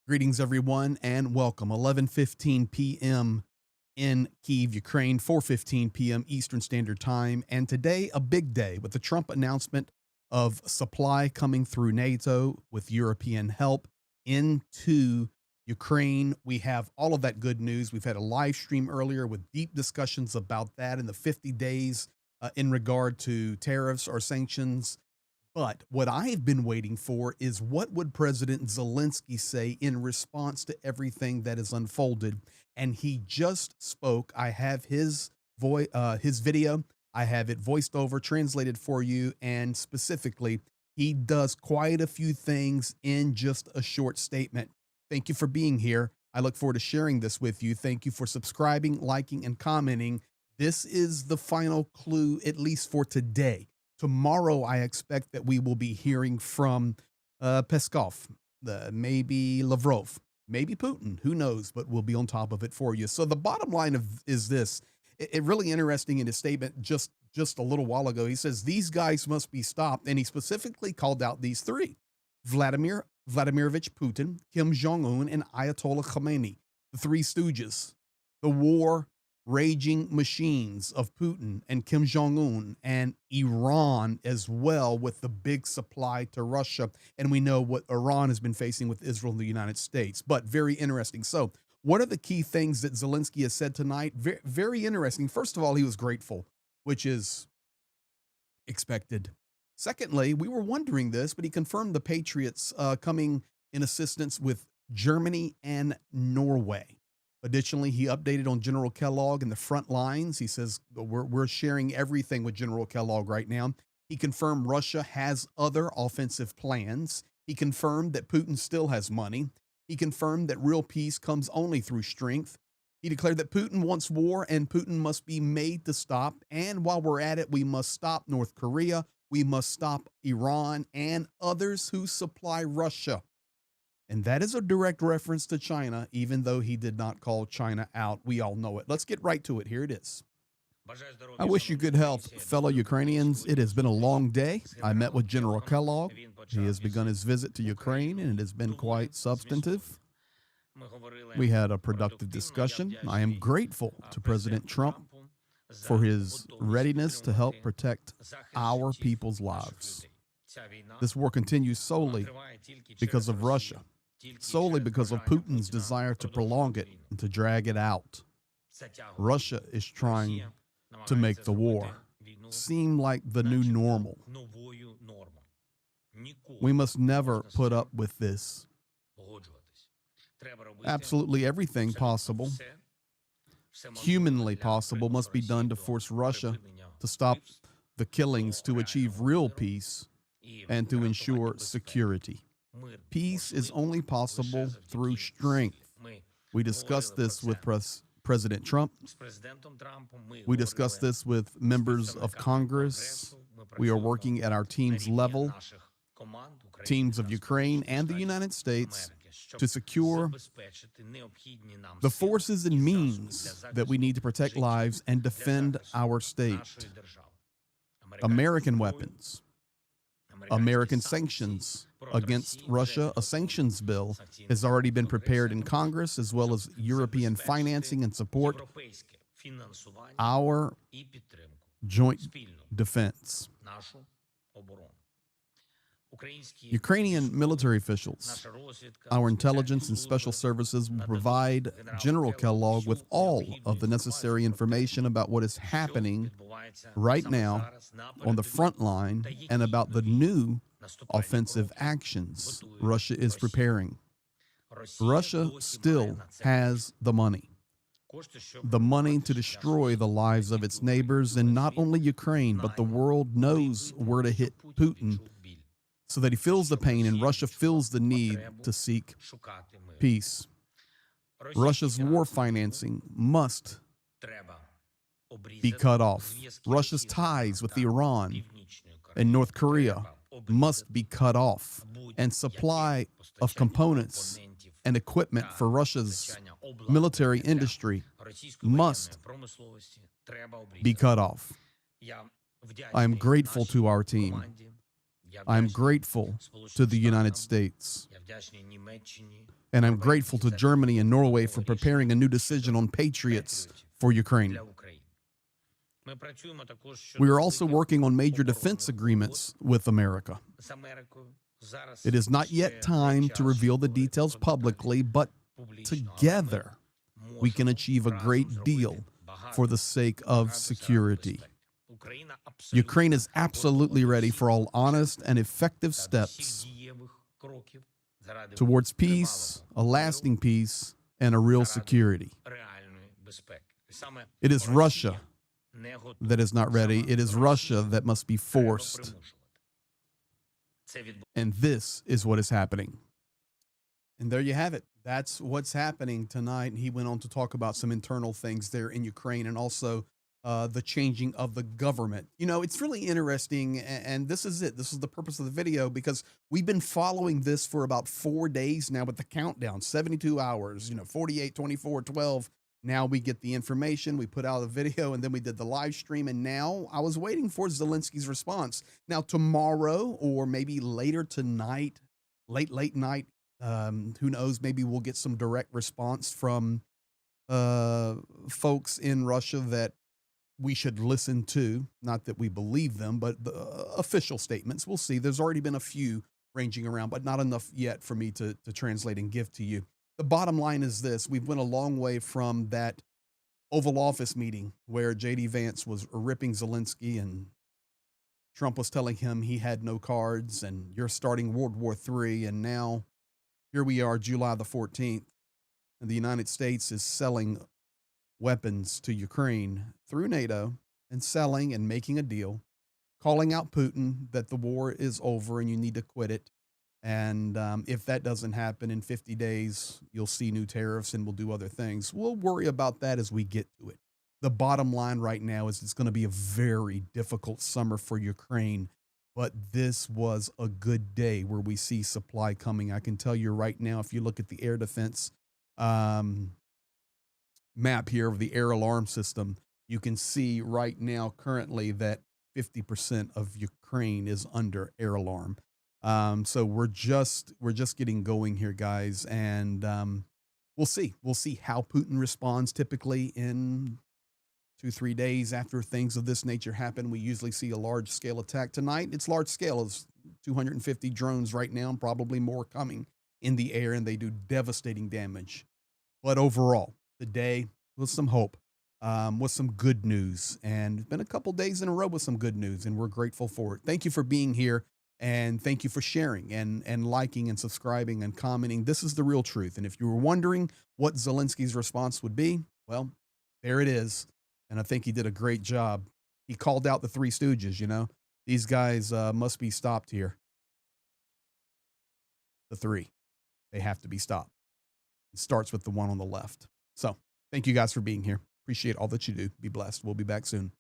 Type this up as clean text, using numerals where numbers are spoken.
Greetings, everyone, and welcome. 11:15 p.m. in Kyiv, Ukraine, 4:15 p.m. Eastern Standard Time. And today, a big day with the Trump announcement of supply coming through NATO with European help into Ukraine. We have all of that good news. We've had a live stream earlier with deep discussions about that in the 50 days in regard to tariffs or sanctions. But what I've been waiting for is what would President Zelenskyy say in response to everything that is unfolded. And he just spoke. I have his his video. I have it voiced over, translated for you, and specifically, he does quite a few things in just a short statement. Thank you for being here. I look forward to sharing this with you. Thank you for subscribing, liking, and commenting. This is the final clue, at least for today. Tomorrow, I expect that we will be hearing from Peskov, maybe Lavrov, maybe Putin. Who knows? But we'll be on top of it for you. So the bottom line is this. It really interesting in his statement just a little while ago. He says these guys must be stopped, and he specifically called out these three: Vladimir Vladimirovich Putin, Kim Jong-un, and Ayatollah Khamenei, the three stooges, the war raging machines of Putin and Kim Jong-un, and Iran as well, with the big supply to Russia. And we know what Iran has been facing with Israel and the United States. But very interesting. So what are the key things that Zelenskyy has said tonight? Very, very interesting. First of all, he was grateful, which is expected. Secondly, we were wondering this, but he confirmed the Patriots coming in assistance with Germany and Norway. Additionally, he updated on General Kellogg and the front lines. He says, we're sharing everything with General Kellogg right now. He confirmed Russia has other offensive plans. He confirmed that Putin still has money. He confirmed that real peace comes only through strength. He declared that Putin wants war and Putin must be made to stop. And while we're at it, we must stop North Korea. We must stop Iran and others who supply Russia. And that is a direct reference to China, even though he did not call China out. We all know it. Let's get right to it. Here it is. I wish you good health, fellow Ukrainians. It has been a long day. I met with General Kellogg. He has begun his visit to Ukraine, and it has been quite substantive. We had a productive discussion. I am grateful to President Trump for his readiness to help protect our people's lives. This war continues solely because of Russia, solely because of Putin's desire to prolong it and to drag it out. Russia is trying to make the war seem like the new normal. We must never put up with this. Absolutely everything possible, humanly possible, must be done to force Russia to stop the killings, to achieve real peace, and to ensure security. Peace is only possible through strength. We discussed this with President Trump. We discussed this with members of Congress. We are working at our team's level, teams of Ukraine and the United States, to secure the forces and means that we need to protect lives and defend our state. American weapons, American sanctions against Russia. A sanctions bill has already been prepared in Congress, as well as European financing and support. Our joint defense. Ukrainian military officials, our intelligence and special services will provide General Kellogg with all of the necessary information about what is happening right now on the front line and about the new offensive actions Russia is preparing. Russia still has the money to destroy the lives of its neighbors, and not only Ukraine, but the world knows where to hit Putin so that he feels the pain and Russia feels the need to seek peace. Russia's war financing must be cut off. Russia's ties with Iran and North Korea must be cut off, and supply of components and equipment for Russia's military industry must be cut off. I am grateful to our team. I'm grateful to the United States, and I'm grateful to Germany and Norway for preparing a new decision on Patriots for Ukraine. We are also working on major defense agreements with America. It is not yet time to reveal the details publicly, but together we can achieve a great deal for the sake of security. Ukraine is absolutely ready for all honest and effective steps towards peace, a lasting peace, and a real security. It is Russia that is not ready. It is Russia that must be forced. And this is what is happening. And there you have it. That's what's happening tonight. He went on to talk about some internal things there in Ukraine and also the changing of the government. You know, it's really interesting. And this is it. This is the purpose of the video, because we've been following this for about 4 days now with the countdown, 72 hours, 48, 24, 12. Now we get the information, we put out a video, and then we did the live stream. And now I was waiting for Zelensky's response. Now tomorrow, or maybe later tonight, late night, who knows, maybe we'll get some direct response from folks in Russia that we should listen to. Not that we believe them, but the official statements. We'll see. There's already been a few ranging around, but not enough yet for me to translate and give to you. The bottom line is this: we've went a long way from that Oval Office meeting where J.D. Vance was ripping Zelensky and Trump was telling him he had no cards and you're starting World War III. And now here we are, July the 14th, and the United States is selling weapons to Ukraine through NATO and selling and making a deal, calling out Putin that the war is over and you need to quit it. And if that doesn't happen in 50 days, you'll see new tariffs and we'll do other things. We'll worry about that as we get to it. The bottom line right now is it's going to be a very difficult summer for Ukraine, but this was a good day where we see supply coming. I can tell you right now, if you look at the air defense map here of the air alarm system, you can see right now currently that 50% of Ukraine is under air alarm. So we're just getting going here, guys. And we'll see how Putin responds. Typically in 2-3 days after things of this nature happen, we usually see a large scale attack. Tonight, it's large scale. It's 250 drones right now, and probably more coming in the air, and they do devastating damage. But overall, today with some hope, with some good news, and it's been a couple days in a row with some good news, and we're grateful for it. Thank you for being here. And thank you for sharing and liking and subscribing and commenting. This is the real truth. And if you were wondering what Zelensky's response would be, well, there it is. And I think he did a great job. He called out the Three Stooges, These guys must be stopped here. The three. They have to be stopped. It starts with the one on the left. So thank you guys for being here. Appreciate all that you do. Be blessed. We'll be back soon.